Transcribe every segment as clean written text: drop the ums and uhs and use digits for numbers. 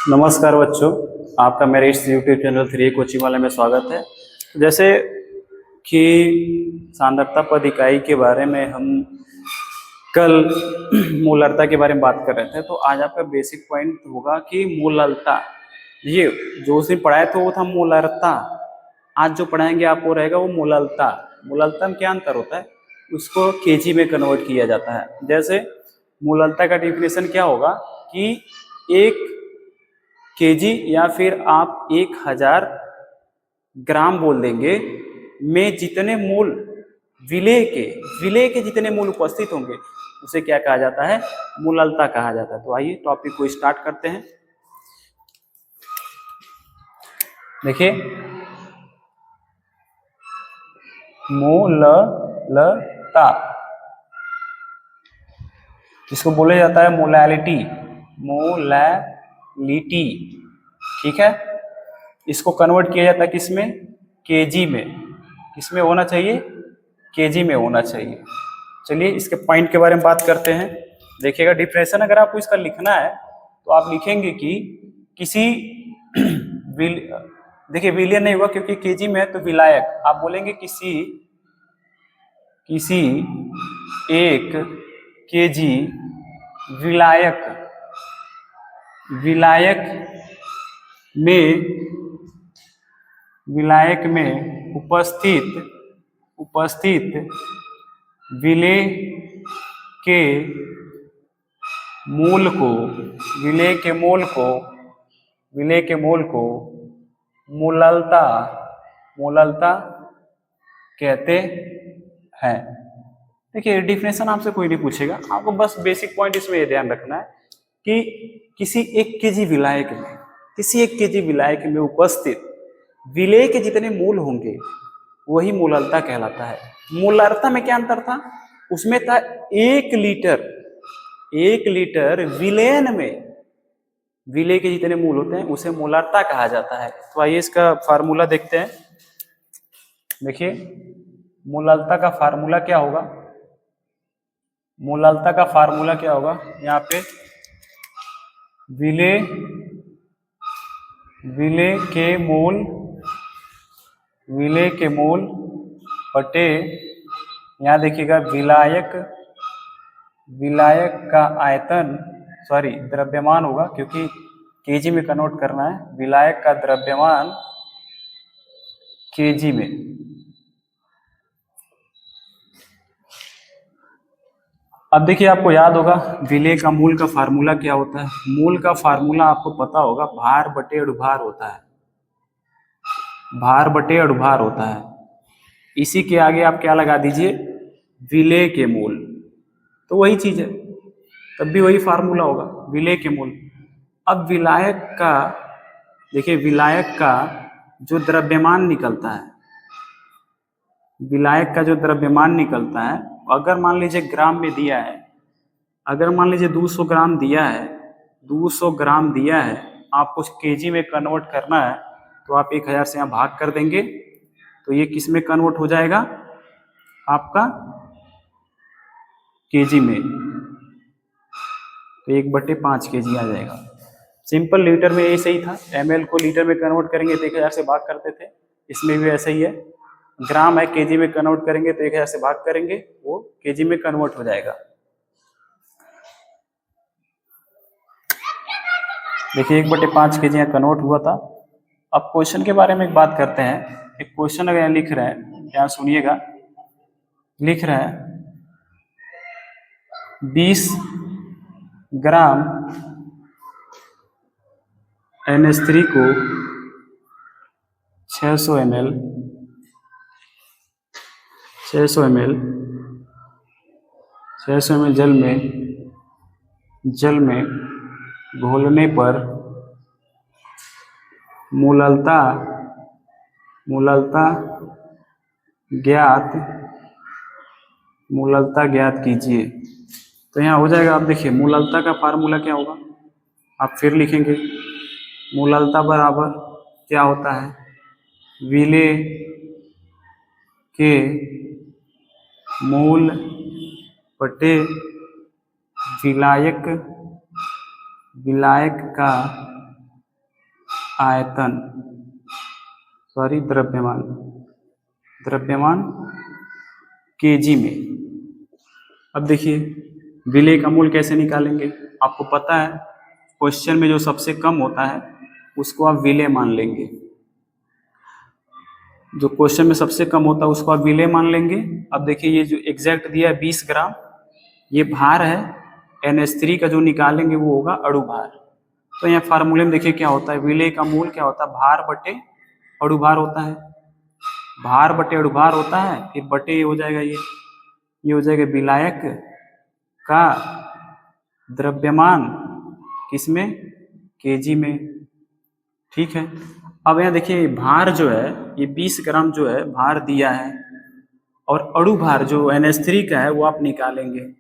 नमस्कार बच्चों, आपका मेरे इस यूट्यूब चैनल 3 कोचिंग वाले में स्वागत है। जैसे कि सांद्रता पद इकाई के बारे में हम कल मूललता के बारे में बात कर रहे थे, तो आज आपका बेसिक पॉइंट होगा कि मूललता। ये जो उस दिन पढ़ाया था वो था मूललता। आज जो पढ़ाएंगे आपको रहेगा वो मूललता। मूललता में क्या अंतर होता है, उसको केजी में कन्वर्ट किया जाता है। जैसे मूललता का डिफिनेशन क्या होगा कि एक केजी या फिर आप 1000 ग्राम बोल देंगे में जितने मूल विलेय के जितने मूल उपस्थित होंगे उसे क्या कहा जाता है, मूललता कहा जाता है। तो आइए टॉपिक को स्टार्ट करते हैं। देखिए, मूललता इसको बोला जाता है मोलैलिटी। मोलैलिटी, ठीक है। इसको कन्वर्ट किया जाता है किसमें, केजी में। किसमें होना चाहिए, केजी में होना चाहिए। चलिए इसके पॉइंट के बारे में बात करते हैं। देखिएगा डिफिनेशन अगर आपको इसका लिखना है तो आप लिखेंगे कि किसी देखिए विलियन नहीं होगा क्योंकि केजी में है, तो विलायक आप बोलेंगे किसी एक केजी विलायक विलायक में उपस्थित विलेय के मूल को मूललता कहते हैं। देखिए डिफिनेशन आपसे कोई नहीं पूछेगा, आपको बस बेसिक पॉइंट इसमें ये ध्यान रखना है कि किसी एक केजी विलायक में उपस्थित विलेय के जितने मूल होंगे वही मूललता कहलाता है। मूललता में क्या अंतर था, उसमें था 1 लीटर विलयन में विलेय के जितने मूल होते हैं उसे मूललता कहा जाता है। तो आइए इसका फार्मूला देखते हैं। देखिए मूललता का फार्मूला क्या होगा, यहाँ पे विलेय के मूल बटे, यहाँ देखिएगा विलायक का आयतन, द्रव्यमान होगा क्योंकि केजी में कन्वर्ट करना है। विलायक का द्रव्यमान केजी में। अब देखिए आपको याद होगा विलेय का मूल का फार्मूला क्या होता है। मूल का फार्मूला आपको पता होगा, भार बटे अणुभार होता है। इसी के आगे आप क्या लगा दीजिए, विलेय के मूल, तो वही चीज है, तब भी वही फार्मूला होगा, विलेय के मूल। अब विलायक का जो द्रव्यमान निकलता है, अगर मान लीजिए ग्राम में दिया है, अगर मान लीजिए 200 ग्राम दिया है, आपको केजी में कन्वर्ट करना है, तो आप 1000 से यहाँ भाग कर देंगे, तो ये किस में कन्वर्ट हो जाएगा, आपका केजी में, तो 1/5 केजी आ जाएगा। सिंपल लीटर में ऐसे ही था, ml को लीटर में कन्वर्ट करेंगे तो 1000 से भाग करते थे, इसमें भी ऐसा ही है। ग्राम है, केजी में कन्वर्ट करेंगे तो 1000 से भाग करेंगे, वो केजी में कन्वर्ट हो जाएगा। देखिए 1/5 केजी यहाँ कन्वर्ट हुआ था। अब क्वेश्चन के बारे में एक बात करते हैं। एक क्वेश्चन अगर यहाँ लिख रहे हैं, यहाँ सुनिएगा, लिख रहे हैं 20 ग्राम NH3 को 600 ml जल में घोलने पर मूललता ज्ञात कीजिए। तो यहाँ हो जाएगा, आप देखिए मूललता का फार्मूला क्या होगा, आप फिर लिखेंगे मूललता बराबर क्या होता है, विलेय के मूल बटे विलायक का आयतन, सॉरी द्रव्यमान, द्रव्यमान केजी में। अब देखिए विलेय का मूल कैसे निकालेंगे, आपको पता है क्वेश्चन में जो सबसे कम होता है उसको आप विलेय मान लेंगे, जो क्वेश्चन में सबसे कम होता है उसको आप विलेय मान लेंगे। अब देखिए ये जो एग्जैक्ट दिया है 20 ग्राम, ये भार है, NH3 का जो निकालेंगे वो होगा अणु भार। तो यहाँ फार्मूले में देखिए क्या होता है, विलेय का मूल क्या होता है, भार बटे अणु भार होता है, भार बटे अणु भार होता है, फिर बटे ये हो जाएगा, ये हो जाएगा विलायक का द्रव्यमान किसमें, केजी में। ठीक है, अब यहाँ देखिए भार जो है ये 20 ग्राम जो है भार दिया है, और अणु भार जो NH3 का है वो आप निकालेंगे।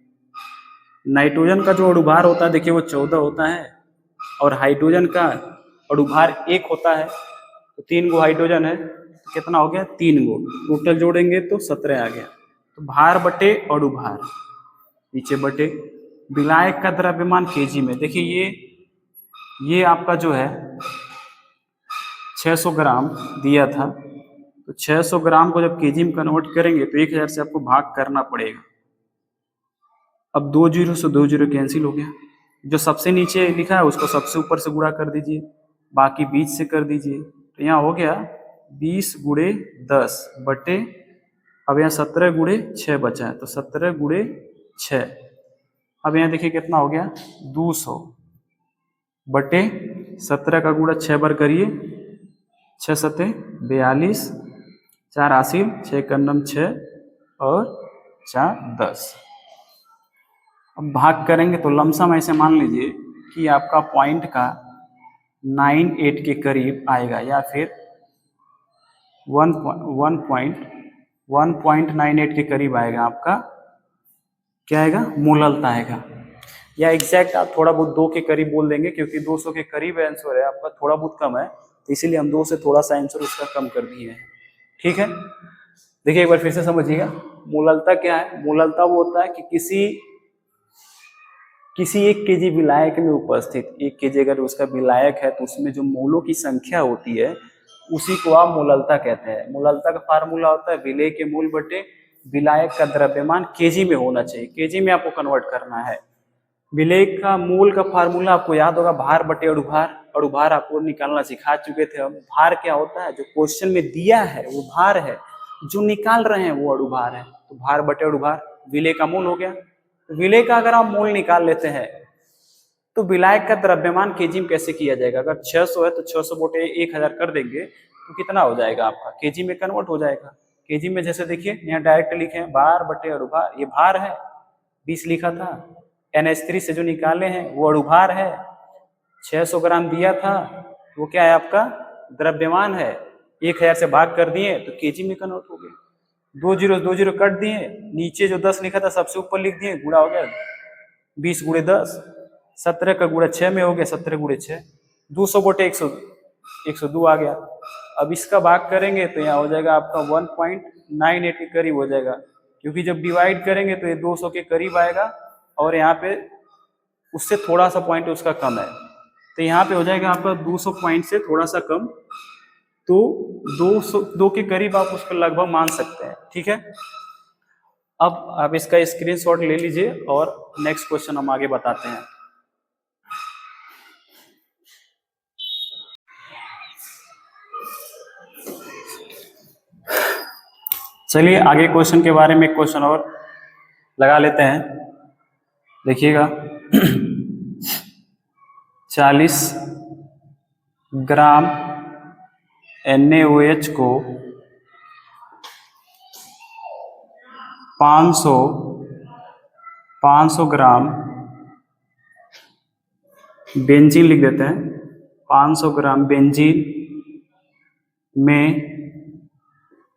नाइट्रोजन का जो अणु भार होता है देखिए वो 14 होता है, और हाइड्रोजन का अणु भार 1 होता है, तो 3 गो हाइड्रोजन है, तो कितना हो गया 3 गो, टोटल जोड़ेंगे तो 17 आ गया। तो भार बटे अणु भार, नीचे बटे विलायक का द्रव्यमान केजी में। देखिए ये आपका जो है 600 ग्राम दिया था, तो 600 ग्राम को जब केजी में कन्वर्ट करेंगे तो 1000 से आपको भाग करना पड़ेगा। अब 2 जीरो से 2 जीरो कैंसिल हो गया, जो सबसे नीचे लिखा है उसको सबसे ऊपर से गुणा कर दीजिए, बाकी बीच से कर दीजिए, तो यहाँ हो गया 20 गुणे 10 बटे, अब यहाँ 17 गुणे 6 बचा है, तो 17 गुणे 6, अब यहाँ देखिए कितना हो गया 200 बटे 17 का गुणा 6 बार करिए, 6 सते 42, 4 हासिल, 6 कन्नम 6 और 4 10। अब भाग करेंगे तो लमसम ऐसे मान लीजिए कि आपका पॉइंट का 98 के करीब आएगा, या फिर 1.98 के करीब आएगा आपका, क्या आएगा, मोललता आएगा। या एग्जैक्ट आप थोड़ा बहुत 2 के करीब बोल देंगे, क्योंकि 200 के करीब आंसर है आपका, थोड़ा बहुत कम है, तो इसीलिए हम 2 से थोड़ा सा आंसर उसका कम कर दिए हैं। ठीक है, देखिए एक बार फिर से समझिएगा, मोललता क्या है, मोललता वो होता है कि किसी 1 केजी विलायक में उपस्थित, 1 केजी अगर उसका विलायक है तो उसमें जो मोलों की संख्या होती है उसी को आप मोललता कहते हैं। मोललता का फार्मूला होता है विलेय के मूल बटे विलायक का द्रव्यमान केजी में होना चाहिए, केजी में आपको कन्वर्ट करना है। विलेय का मूल का फार्मूला आपको याद होगा, भार बटे अणु भार, अणु भार आपको निकालना सिखा चुके थे हम। भार क्या होता है, जो क्वेश्चन में दिया है वो भार है, जो निकाल रहे हैं वो अणु भार है, तो भार बटे अणु भार विलेय का मूल हो गया। विलेय का अगर आप मूल निकाल लेते हैं तो विलायक का द्रव्यमान केजी में कैसे किया जाएगा, अगर 600 है तो 600 बटे 1000 कर देंगे तो कितना हो जाएगा आपका, केजी में कन्वर्ट हो जाएगा। केजी में जैसे देखिए यहाँ डायरेक्ट लिखे हैं भार बटे अणु भार, ये भार है 20 लिखा था, NH3 से जो निकाले हैं वो अणु भार है, 600 ग्राम दिया था वो क्या है आपका द्रव्यमान है, 1000 से भाग कर दिए तो केजी में कन्वर्ट हो गए। 2 जीरो कट दिए, नीचे जो 10 लिखा था सबसे ऊपर लिख दिए, गुणा हो गया 20 गुणे 10, 17 का गुणा 6 में हो गया, 17 गुणे 6, 200 बटे 102 आ गया। अब इसका भाग करेंगे तो यहाँ हो जाएगा आपका 1.98 के करीब हो जाएगा, क्योंकि जब डिवाइड करेंगे तो ये 200 के करीब आएगा, और यहाँ पे उससे थोड़ा सा पॉइंट उसका कम है, तो यहाँ पे हो जाएगा आपका 200 पॉइंट से थोड़ा सा कम, तो 2 के करीब आप उसको लगभग मान सकते हैं। ठीक है, अब आप इसका स्क्रीनशॉट ले लीजिए और नेक्स्ट क्वेश्चन हम आगे बताते हैं। चलिए आगे क्वेश्चन के बारे में एक क्वेश्चन और लगा लेते हैं, देखिएगा 40 ग्राम NaOH को 500 ग्राम बेंजीन लिख देते हैं, 500 ग्राम बेंजीन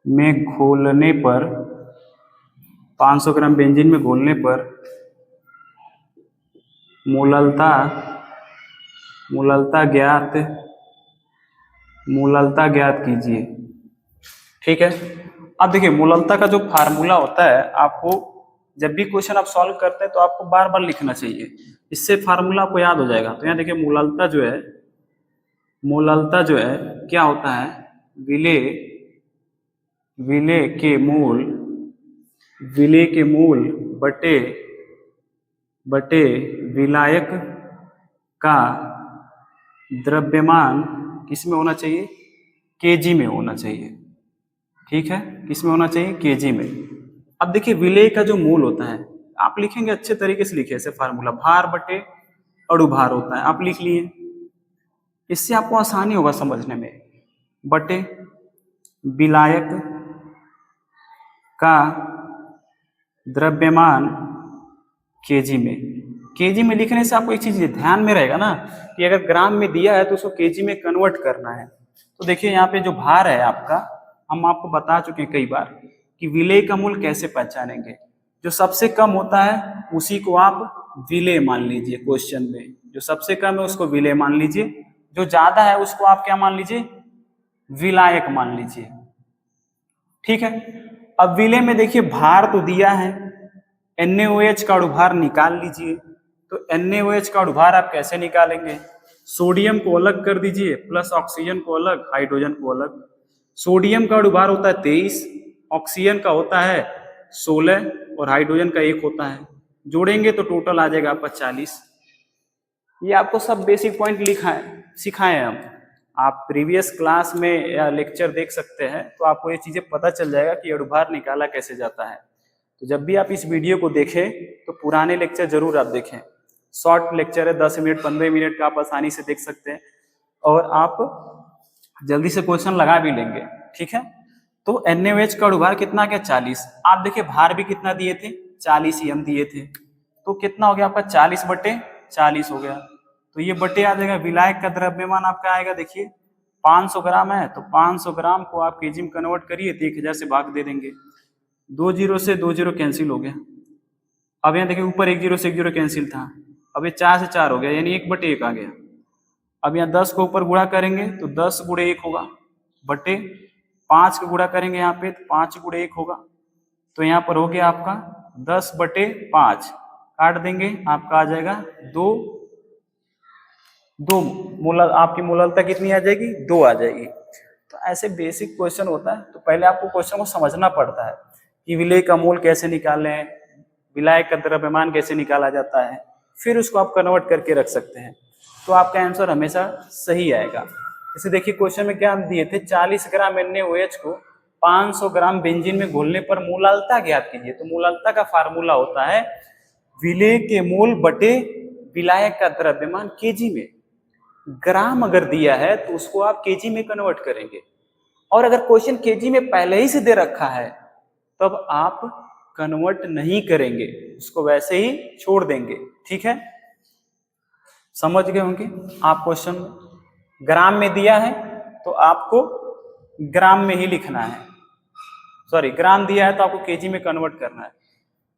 में घोलने पर, 500 ग्राम बेंजीन में घोलने पर मोललता ज्ञात कीजिए। ठीक है, अब देखिए मोललता का जो फार्मूला होता है, आपको जब भी क्वेश्चन आप सॉल्व करते हैं तो आपको बार बार लिखना चाहिए, इससे फार्मूला आपको याद हो जाएगा। तो यहाँ देखिए मोललता जो है, मूललता जो है क्या होता है, विलेय विलेय के मूल विलेय के मूल बटे बटे विलायक का द्रव्यमान किस में होना चाहिए, केजी में होना चाहिए। ठीक है, किस में होना चाहिए, केजी में। अब देखिए विलेय का जो मूल होता है आप लिखेंगे अच्छे तरीके से लिखे, ऐसे फार्मूला भार बटे अणुभार होता है, आप लिख लिए, इससे आपको आसानी होगा समझने में। बटे विलायक का द्रव्यमान केजी में। केजी में लिखने से आपको एक चीज ध्यान में रहेगा ना कि अगर ग्राम में दिया है तो उसको केजी में कन्वर्ट करना है। तो देखिए यहाँ पे जो भार है आपका, हम आपको बता चुके हैं कई बार कि विलेय का मूल कैसे पहचानेंगे। जो सबसे कम होता है उसी को आप विलेय मान लीजिए, क्वेश्चन में जो सबसे कम है उसको विलेय मान लीजिए, जो ज्यादा है उसको आप क्या मान लीजिए, विलायक मान लीजिए। ठीक है, अब विलेय में देखिए भार तो दिया है, NaOH का अणुभार निकाल लीजिए। तो NaOH का अणुभार आप कैसे निकालेंगे, सोडियम को अलग कर दीजिए प्लस ऑक्सीजन को अलग, हाइड्रोजन को अलग। सोडियम का अणुभार होता है 23, ऑक्सीजन का होता है 16 और हाइड्रोजन का 1 होता है, जोड़ेंगे तो टोटल आ जाएगा आपका 40। ये आपको सब बेसिक पॉइंट लिखा है, सिखाए हैं हम। आप प्रीवियस क्लास में या लेक्चर देख सकते हैं तो आपको ये चीजें पता चल जाएगा कि अणुभार निकाला कैसे जाता है। तो जब भी आप इस वीडियो को देखें तो पुराने लेक्चर जरूर आप देखें, शॉर्ट लेक्चर है, 10 मिनट 15 मिनट का, आप आसानी से देख सकते हैं और आप जल्दी से क्वेश्चन लगा भी लेंगे। ठीक है, तो NaOH का अणुभार कितना गया, 40। आप देखिए भार भी कितना दिए थे, 40 ही हम दिए थे, तो कितना हो गया आपका 40 बटे 40 हो गया। तो ये बटे आ जाएगा, विलायक का द्रव्यमान आपका आएगा, देखिए 500 ग्राम है तो 500 ग्राम को आप केजी में कन्वर्ट करिए तो 1000 से भाग दे देंगे, 2 जीरो से 2 जीरो कैंसिल हो गया। अब यहाँ देखिए ऊपर 1 जीरो से 1 जीरो कैंसिल था, अब ये 4 से 4 हो गया यानी 1 बटे 1 आ गया। अब यहाँ 10 को ऊपर गुणा करेंगे तो 10 गुणे 1 होगा, बटे 5 को गुणा करेंगे यहाँ पे तो 5 गुणे 1 होगा। तो यहाँ पर हो गया आपका 10 बटे 5, काट देंगे आपका आ जाएगा 2 मूल, आपकी मूललता कितनी आ जाएगी, 2 आ जाएगी। तो ऐसे बेसिक क्वेश्चन होता है, तो पहले आपको क्वेश्चन को समझना पड़ता है कि विलेय का मूल कैसे निकालें, विलायक का द्रव्यमान कैसे निकाला जाता है, फिर उसको आप कन्वर्ट करके रख सकते हैं, तो आपका आंसर हमेशा सही आएगा। जैसे देखिए क्वेश्चन में क्या दिए थे, 40 ग्राम NaOH को 500 ग्राम बेंजीन में घोलने पर मूललता ज्ञात कीजिए। तो मूललता का फार्मूला होता है विलेय के मूल बटे विलायक का द्रव्यमान केजी में। ग्राम अगर दिया है तो उसको आप केजी में कन्वर्ट करेंगे, और अगर क्वेश्चन केजी में पहले ही से दे रखा है तब आप कन्वर्ट नहीं करेंगे, उसको वैसे ही छोड़ देंगे। ठीक है, समझ गए होंगे आप। क्वेश्चन ग्राम में दिया है तो आपको ग्राम में ही लिखना है, सॉरी ग्राम दिया है तो आपको केजी में कन्वर्ट करना है।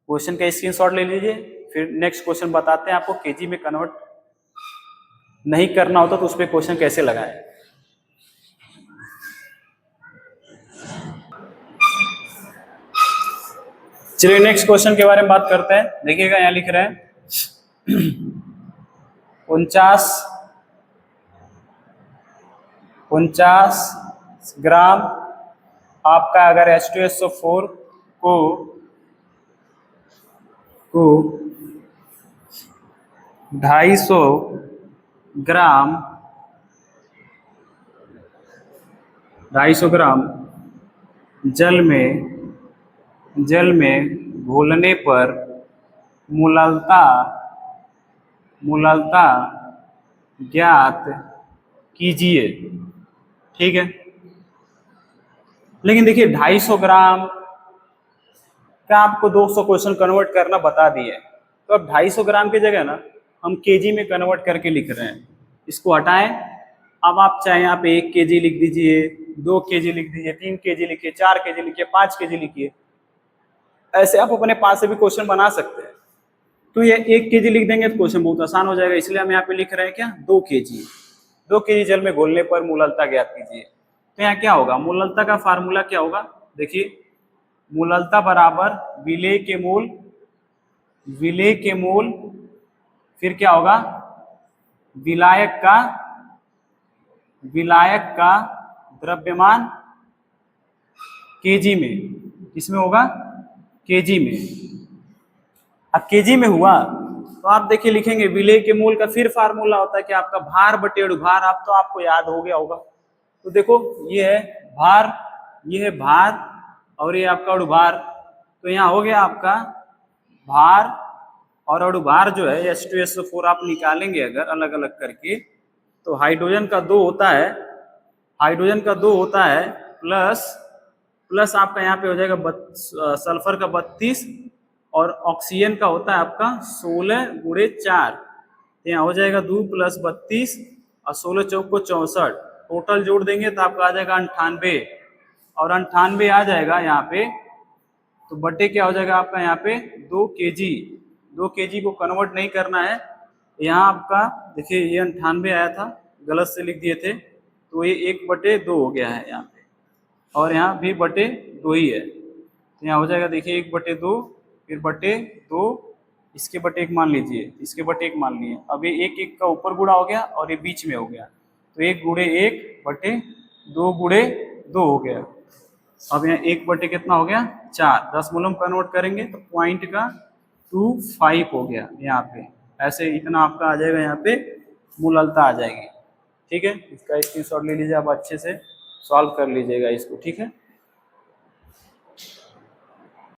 क्वेश्चन का स्क्रीनशॉट ले लीजिए, फिर नेक्स्ट क्वेश्चन बताते हैं आपको केजी में कन्वर्ट नहीं करना होता तो उस पर क्वेश्चन कैसे लगाएं। चलिए नेक्स्ट क्वेश्चन के बारे में बात करते हैं। देखिएगा यहाँ लिख रहे हैं 49 ग्राम आपका अगर H2SO4 को 250 ग्राम 250 ग्राम जल में घोलने पर मूललता ज्ञात कीजिए। ठीक है, लेकिन देखिए 250 ग्राम का आपको 200 क्वेश्चन कन्वर्ट करना बता दिए, तो अब 250 ग्राम की जगह ना हम केजी में कन्वर्ट करके लिख रहे हैं, इसको हटाएं। अब आप चाहे यहाँ पे 1 केजी लिख दीजिए, 2 केजी लिख दीजिए, 3 केजी लिखिए, 4 केजी लिखिए, 5 केजी लिखिए, ऐसे आप अपने पास से भी क्वेश्चन बना सकते हैं। तो ये 1 केजी लिख देंगे तो क्वेश्चन बहुत आसान हो जाएगा, इसलिए हम यहाँ पे लिख रहे हैं क्या, 2 केजी। 2 केजी जल में घोलने पर मूललता ज्ञात कीजिए। तो यहाँ क्या होगा, मूललता का फार्मूला क्या होगा, देखिए मूललता बराबर विलेय के मूल फिर क्या होगा, विलायक का विलायक का द्रव्यमान केजी में, किसमें होगा, केजी में। अब केजी में हुआ तो आप देखिए लिखेंगे विलेय के मोल का फिर फार्मूला होता है कि आपका भार बटे अणुभार, आप तो आपको याद हो गया होगा। तो देखो ये है भार, ये है भार और ये आपका अणुभार। तो यहाँ हो गया आपका भार और अणुभार जो है H2SO4 आप निकालेंगे अगर अलग अलग करके, तो हाइड्रोजन का 2 होता है, हाइड्रोजन का 2 होता है प्लस आपका यहाँ पे हो जाएगा सल्फर का 32 और ऑक्सीजन का होता है आपका 16 गुणे 4। तो यहाँ हो जाएगा 2 + 32 और 16 चौक को 64, टोटल जोड़ देंगे तो आपका आ जाएगा 98 और 98 आ जाएगा यहाँ पे। तो बटे क्या हो जाएगा आपका यहाँ पे 2 केजी, 2 केजी को कन्वर्ट नहीं करना है। यहाँ आपका देखिए ये 98 आया था, गलत से लिख दिए थे, तो ये 1/2 हो गया है यहाँ पे, और यहाँ भी बटे 2 ही है। तो यहाँ हो जाएगा देखिए 1/2 फिर बटे 2, इसके बटे 1 मान लीजिए, इसके बटे 1 मान लिए। अब ये 1 1 का ऊपर गुणा हो गया और ये बीच में हो गया, तो 1 गुणे 1 बटे 2 गुणे 2 हो गया। अब यहाँ 1 बटे कितना हो गया 4, 10 मूलम कन्वर्ट करेंगे तो पॉइंट का 25 हो गया यहाँ पे। ऐसे इतना आपका आ जाएगा यहाँ पे मूललता आ जाएगी। ठीक है, इसका स्क्रीनशॉट ले लीजिए, आप अच्छे से सॉल्व कर लीजिएगा इसको। ठीक है।